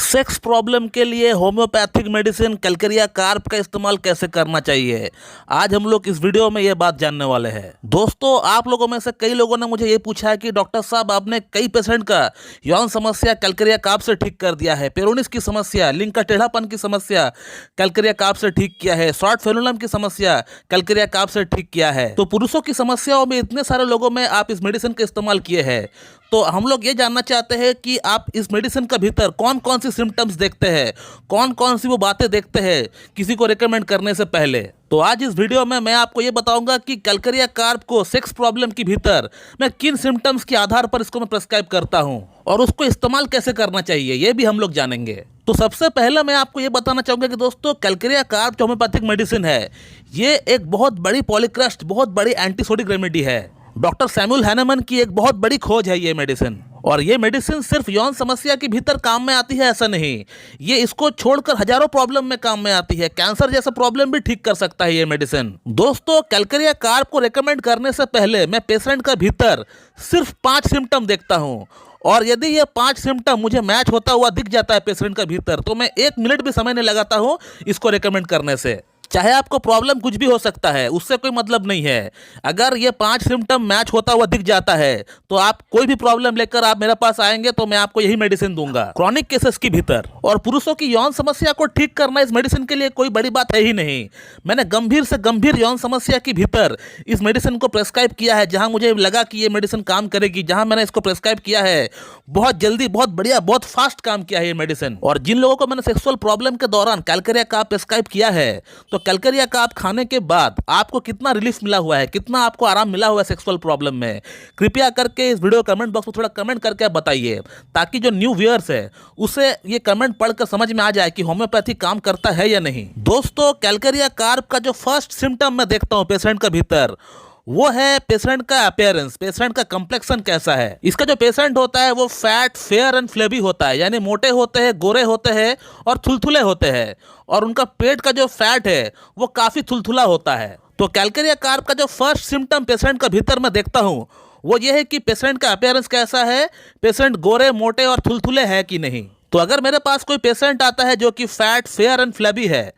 Sex problem के लिए homeopathic medicine Calcarea carb का इस्तेमाल कैसे करना चाहिए, आज हम लोग इस वीडियो में ये बात जानने वाले हैं। दोस्तों, आप लोगों में से कई लोगों ने मुझे ये पूछा है कि डॉक्टर साहब, आपने कई पेशेंट का यौन समस्या कैलकेरिया कार्ब से ठीक कर दिया है, पेरोनिस की समस्या, लिंग का टेढ़ापन की समस्या कैलकेरिया कार्ब से ठीक किया है, शॉर्ट फेलुलम की समस्या कैलकेरिया कार्ब से ठीक किया है। तो पुरुषों की समस्याओं में इतने सारे लोगों में आप इस मेडिसिन का इस्तेमाल किए हैं, तो हम लोग ये जानना चाहते हैं कि आप इस मेडिसिन का भीतर कौन कौन सी सिम्टम्स देखते हैं, कौन कौन सी वो बातें देखते हैं किसी को रिकमेंड करने से पहले। तो आज इस वीडियो में मैं आपको ये बताऊंगा कि कैलकेरिया कार्ब को सेक्स प्रॉब्लम के भीतर मैं किन सिम्टम्स के आधार पर इसको मैं प्रेस्क्राइब करता हूं और उसको इस्तेमाल कैसे करना चाहिए, ये भी हम लोग जानेंगे। तो सबसे पहले मैं आपको ये बताना चाहूंगा कि दोस्तों, कैलकेरिया कार्ब जो होम्योपैथिक मेडिसिन है, ये एक बहुत बड़ी पॉलीक्रस्ट, बहुत बड़ी एंटीसोडिक रेमेडी है। डॉक्टर सैमुअल हैनेमन की एक बहुत बड़ी खोज है ये मेडिसिन। और ये मेडिसिन सिर्फ यौन समस्या के भीतर काम में आती है ऐसा नहीं, ये इसको छोड़कर हजारों प्रॉब्लम में काम में आती है। कैंसर जैसा प्रॉब्लम भी ठीक कर सकता है ये मेडिसिन। दोस्तों, कैलकेरिया कार्ब को रेकमेंड करने से पहले मैं पेशेंट का भीतर सिर्फ 5 सिम्टम देखता हूँ, और यदि ये 5 सिम्टम मुझे मैच होता हुआ दिख जाता है पेशेंट का भीतर, तो मैं 1 मिनट भी समय नहीं लगाता हूँ इसको रेकमेंड करने से। चाहे आपको प्रॉब्लम कुछ भी हो सकता है, उससे कोई मतलब नहीं है। अगर ये 5 सिम्टम मैच होता हुआ दिख जाता है तो आप कोई भी प्रॉब्लम लेकर आप मेरे पास आएंगे तो मैं आपको यही मेडिसिन दूंगा। क्रॉनिक केसेस की भीतर और पुरुषों की यौन समस्या को ठीक करना इस मेडिसिन के लिए कोई बड़ी बात है ही नहीं। मैंने गंभीर से गंभीर यौन समस्या की भीतर इस मेडिसिन को प्रेस्क्राइब किया है, जहां मुझे लगा कि ये मेडिसिन काम करेगी, जहां मैंने इसको प्रेस्क्राइब किया है, बहुत जल्दी, बहुत बढ़िया, बहुत फास्ट काम किया है ये मेडिसिन। और जिन लोगों को मैंने सेक्सुअल प्रॉब्लम के दौरान कैलकेरिया कार्ब प्रेस्क्राइब किया है, तो कैलकेरिया कार्ब खाने के बाद आपको कितना रिलीफ मिला हुआ है, कितना आपको आराम मिला हुआ है सेक्सुअल प्रॉब्लम में, कृपया करके इस वीडियो कमेंट बॉक्स में थोड़ा कमेंट करके आप बताइए, ताकि जो न्यू व्यूअर्स है उसे ये कमेंट पढ़कर समझ में आ जाए कि होम्योपैथी काम करता है या नहीं। दोस्तों, कैलकेरिया कार्ब का जो फर्स्ट सिम्टम मैं देखता हूं पेशेंट का भीतर, वो है पेशेंट का अपीयरेंस, पेशेंट का कंप्लेक्शन कैसा है। इसका जो पेशेंट होता है वो फैट, फेयर एंड फ्लेबी होता है, यानी मोटे होते हैं, गोरे होते हैं और थुलथुले होते हैं, और उनका पेट का जो फैट है वो काफ़ी थुलथुला होता है। तो कैलकेरिया कार्ब का जो फर्स्ट सिम्टम पेशेंट का भीतर मैं देखता हूँ वो ये है कि पेशेंट का अपीयरेंस कैसा है, पेशेंट गोरे, मोटे और थुलथुले है कि नहीं। तो अगर मेरे पास कोई पेशेंट आता है जो कि फैट, फेयर एंड फ्लेबी है,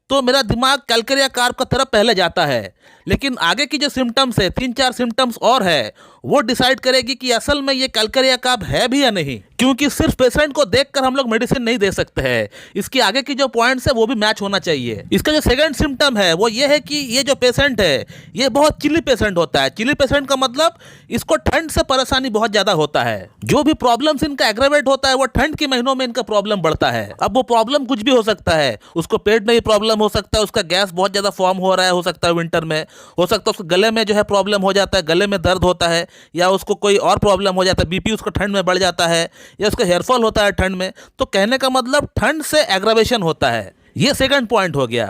तो मेरा दिमाग कैलकेरिया कार्ब का तरफ पहले जाता है। लेकिन आगे की जो सिम्टम्स है, 3-4 सिम्टम्स और है, वो डिसाइड करेगी कि असल में ये कैलकेरिया कार्ब है भी या नहीं। क्योंकि सिर्फ पेशेंट को देखकर हम लोग मेडिसिन नहीं दे सकते हैं, इसके आगे की जो पॉइंट्स है वो भी मैच होना चाहिए। इसका जो सेकंड सिम्टम है वो ये है कि ये जो पेशेंट है ये बहुत चिली पेशेंट होता है। चिली पेशेंट का मतलब इसको ठंड से परेशानी बहुत ज्यादा होता है। जो भी प्रॉब्लम्स इनका एग्रेवेट होता है वो ठंड के महीनों में इनका प्रॉब्लम बढ़ता है। अब वो प्रॉब्लम कुछ भी हो सकता है, उसको पेट में ही प्रॉब्लम हो सकता है, उसका गैस बहुत ज्यादा फॉर्म हो रहा है, हो सकता है विंटर में, हो सकता है उसको गले में जो है प्रॉब्लम हो जाता है, गले में दर्द होता है, या उसको कोई और प्रॉब्लम हो जाता है, बीपी उसको ठंड में बढ़ जाता है, या उसका हेयरफॉल होता है ठंड में। तो कहने का मतलब ठंड से एग्रावेशन होता है। ये सेकंड पॉइंट हो गया।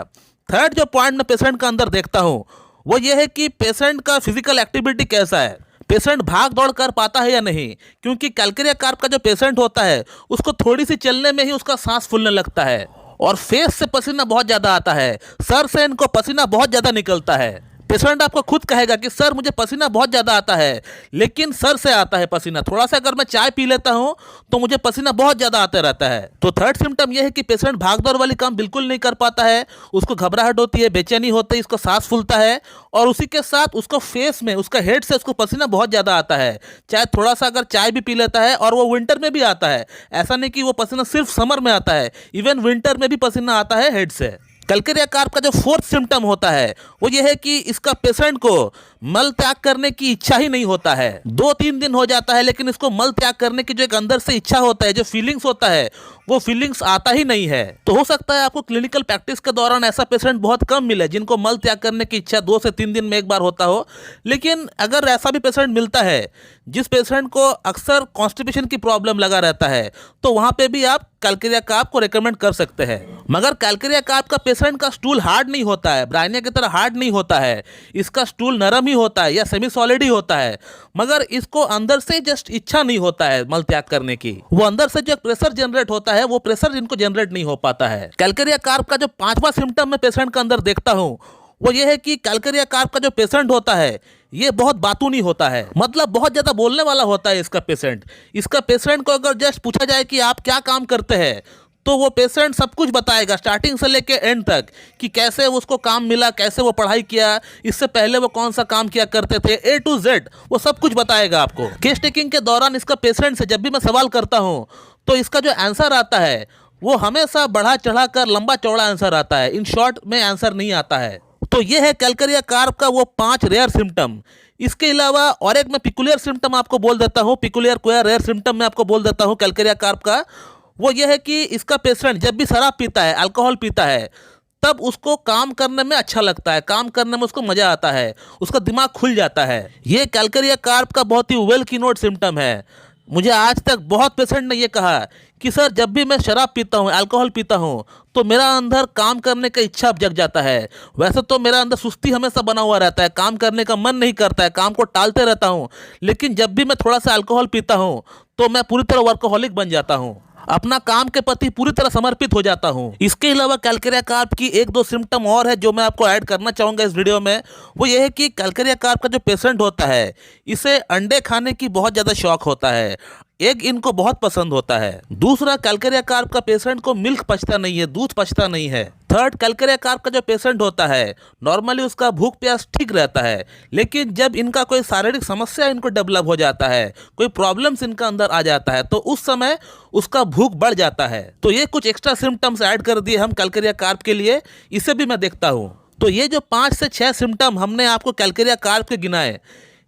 थर्ड जो पॉइंट मैं पेशेंट का अंदर देखता हूं वो ये है कि पेशेंट का फिजिकल एक्टिविटी कैसा है, पेशेंट भाग दौड़ कर पाता है या नहीं। क्योंकि कैलकेरिया कार्ब का जो पेशेंट होता है उसको थोड़ी सी चलने में ही उसका सांस फूलने लगता है, और फेस से पसीना बहुत ज्यादा आता है, सर से इनको पसीना बहुत ज्यादा निकलता है। पेशेंट आपको खुद कहेगा कि सर मुझे पसीना बहुत ज़्यादा आता है, लेकिन सर से आता है पसीना, थोड़ा सा अगर मैं चाय पी लेता हूं तो मुझे पसीना बहुत ज़्यादा आता रहता है। तो थर्ड सिम्टम यह है कि पेशेंट भागदौड़ वाली काम बिल्कुल नहीं कर पाता है, उसको घबराहट होती है, बेचैनी होती है, इसको सांस फूलता है, और उसी के साथ उसको फेस में, उसका हेड से उसको पसीना बहुत ज़्यादा आता है। चाहे थोड़ा सा अगर चाय भी पी लेता है, और वो विंटर में भी आता है, ऐसा नहीं कि वो पसीना सिर्फ समर में आता है, इवन विंटर में भी पसीना आता है हेड से। कैलकेरिया कार्ब का जो फोर्थ सिम्टम होता है वो ये है कि इसका पेशेंट को मल त्याग करने की इच्छा ही नहीं होता है। 2-3 दिन हो जाता है लेकिन इसको मल त्याग करने की जो एक अंदर से इच्छा होता है, जो फीलिंग्स होता है, वो फीलिंग्स आता ही नहीं है। तो हो सकता है आपको क्लिनिकल प्रैक्टिस के दौरान ऐसा पेशेंट बहुत कम मिले जिनको मल त्याग करने की इच्छा 2 से 3 दिन में एक बार होता हो। लेकिन अगर ऐसा भी पेशेंट मिलता है जिस पेशेंट को अक्सर कॉन्स्टिपेशन की प्रॉब्लम लगा रहता है, तो वहां पे भी आप कैलकेरिया कार्ब को रेकमेंड कर सकते हैं। मगर कैलकेरिया कार्ब का पेशेंट का स्टूल हार्ड नहीं होता है, ब्रायनिया की तरह हार्ड नहीं होता है, इसका स्टूल नरम ही होता है या सेमी सॉलिड ही होता है, मगर इसको अंदर से जस्ट इच्छा नहीं होता है मल त्याग करने की। वो अंदर से जो प्रेशर जनरेट होता है वो प्रेशर इनको जनरेट नहीं हो पाता है। कैलकेरिया कार्ब का जो 5वां सिम्टम मैं पेशेंट के अंदर देखता हूँ वो ये है कि कैलकेरिया कार्ब का जो पेशेंट होता है ये बहुत बातूनी होता है, मतलब बहुत ज्यादा बोलने वाला होता है इसका पेशेंट। इसका पेशेंट को अगर जस्ट पूछा जाए कि आप क्या काम करते हैं तो वो पेशेंट सब कुछ बताएगा स्टार्टिंग से लेके एंड तक कि कैसे उसको काम मिला, कैसे वो पढ़ाई किया, इससे पहले वो कौन सा काम किया करते थे, A to Z वो सब कुछ बताएगा आपको। केस टेकिंग के दौरान इसका पेशेंट से जब भी मैं सवाल करता हूँ तो इसका जो आंसर आता है वो हमेशा बढ़ा चढ़ा कर लंबा चौड़ा आंसर आता है, इन शॉर्ट में आंसर नहीं आता है। तो ये है कैलकेरिया कार्प का वो 5 रेयर सिम्टम। इसके अलावा और एक मैं पिकुलियर सिम्टम आपको बोल देता हूँ, पिकुलियर कोई रेयर सिम्टम मैं आपको बोल देता हूँ कैलकेरिया कार्प का। वो ये है कि इसका पेशेंट जब भी शराब पीता है, अल्कोहल पीता है, तब उसको काम करने में अच्छा लगता है, काम करने में उसको मजा आता है, उसका दिमाग खुल जाता है। ये कैलकेरिया कार्प का बहुत ही वेल की नोट सिम्टम है। मुझे आज तक बहुत पेशेंट ने ये कहा कि सर जब भी मैं शराब पीता हूँ, अल्कोहल पीता हूँ, तो मेरा अंदर काम करने का इच्छा जग जाता है। वैसे तो मेरा अंदर सुस्ती हमेशा बना हुआ रहता है, काम करने का मन नहीं करता है, काम को टालते रहता हूँ, लेकिन जब भी मैं थोड़ा सा अल्कोहल पीता हूँ तो मैं पूरी तरह वर्कोहॉलिक बन जाता हूँ, अपना काम के प्रति पूरी तरह समर्पित हो जाता हूँ। इसके अलावा कैलकेरिया कार्प की 1-2 सिम्टम और है जो मैं आपको ऐड करना चाहूँगा इस वीडियो में। वो ये है कि कैलकेरिया कार्प का जो पेशेंट होता है इसे अंडे खाने की बहुत ज़्यादा शौक होता है, एग इनको बहुत पसंद होता है। दूसरा, कैलकेरिया कार्प का पेशेंट को मिल्क पचता नहीं है, दूध पचता नहीं है। थर्ड, कैलकेरिया कार्प का जो पेशेंट होता है नॉर्मली उसका भूख प्यास ठीक रहता है, लेकिन जब इनका कोई शारीरिक समस्या इनको डेवलप हो जाता है, कोई प्रॉब्लम्स इनका अंदर आ जाता है, तो उस समय उसका भूख बढ़ जाता है। तो ये कुछ एक्स्ट्रा सिम्टम्स ऐड कर दिए हम कैलकेरिया कार्प के लिए, इसे भी मैं देखता हूँ। तो ये जो 5 से 6 सिम्टम हमने आपको कैलकेरिया कार्प के गिनाए,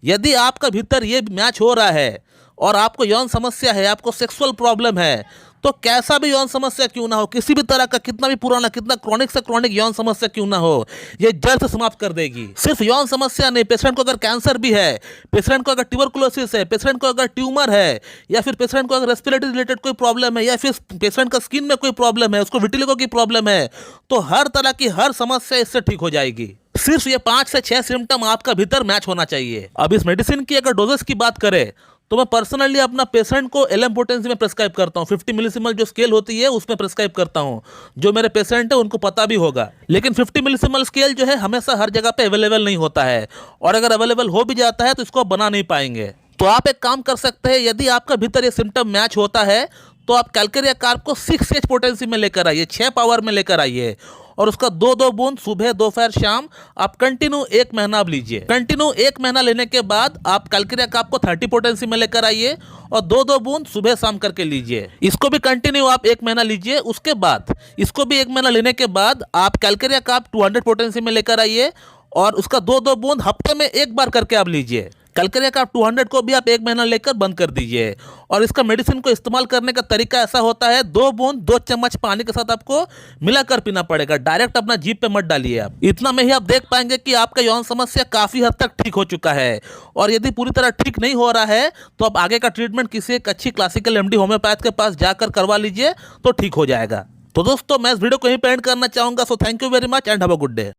यदि आपका भीतर ये मैच हो रहा है और आपको यौन समस्या है, आपको सेक्सुअल प्रॉब्लम है, तो कैसा भी यौन समस्या क्यों ना हो, किसी भी तरह का, कितना भी पुराना, कितना क्रॉनिक से क्रॉनिक यौन समस्या क्यों ना हो, ये जड़ से समाप्त कर देगी। सिर्फ यौन समस्या नहीं, पेशेंट को अगर कैंसर भी है, पेशेंट को अगर ट्यूबरकुलोसिस है, पेशेंट को अगर ट्यूमर है, या फिर पेशेंट को अगर रेस्पिरेटरी रिलेटेड कोई प्रॉब्लम है, या फिर पेशेंट का स्किन में कोई प्रॉब्लम है, उसको विटिलिगो की प्रॉब्लम है, तो हर तरह की हर समस्या इससे ठीक हो जाएगी। सिर्फ ये 5 से 6 सिम्टम आपका भीतर मैच होना चाहिए। अब इस मेडिसिन की अगर डोजेस की बात करें तो मैं पर्सनली अपना पेशेंट को LM पोटेंसी में प्रेस्क्राइब करता हूँ। 50 मिलीसीमल जो स्केल होती है उसमें प्रेस्क्राइब करता हूँ। जो मेरे पेशेंट है उनको पता भी होगा, लेकिन 50 मिलीसीमल स्केल जो है हमेशा हर जगह पे अवेलेबल नहीं होता है, और अगर अवेलेबल हो भी जाता है तो इसको आप बना नहीं पाएंगे। तो आप एक काम कर सकते हैं, यदि आपका भीतर ये सिम्टम मैच होता है तो आप कैलकेरिया कार्प को 6H पोटेंसी में लेकर आइए, 6 पावर में लेकर आइए, और उसका 2-2 बूंद सुबह, दोपहर, शाम आप कंटिन्यू 1 महीना आप लीजिए। कंटिन्यू 1 महीना लेने के बाद आप कैलकेरिया कार्प को 30 पोटेंसी में लेकर आइए और 2-2 बूंद सुबह शाम करके लीजिए। इसको भी कंटिन्यू आप 1 महीना लीजिए। उसके बाद इसको भी 1 महीना लेने के बाद आप कैलकेरिया कार्प 200 पोटेंसी में लेकर आइए और उसका 2-2 बूंद हफ्ते में 1 बार करके आप लीजिए। कैलकेरिया कार्प 200 को भी आप 1 महीना लेकर बंद कर दीजिए। और इसका मेडिसिन को इस्तेमाल करने का तरीका ऐसा होता है, 2 बूंद 2 चम्मच पानी के साथ आपको मिलाकर पीना पड़ेगा, डायरेक्ट अपना जीभ पे मत डालिए आप। इतना में ही आप देख पाएंगे कि आपका यौन समस्या काफी हद तक ठीक हो चुका है। और यदि पूरी तरह ठीक नहीं हो रहा है तो आप आगे का ट्रीटमेंट किसी एक अच्छी क्लासिकल MD होम्योपैथ के पास जाकर करवा लीजिए तो ठीक हो जाएगा। तो दोस्तों मैं इस वीडियो को यहीं पे एंड करना चाहूंगा। So thank you very much and have a good day.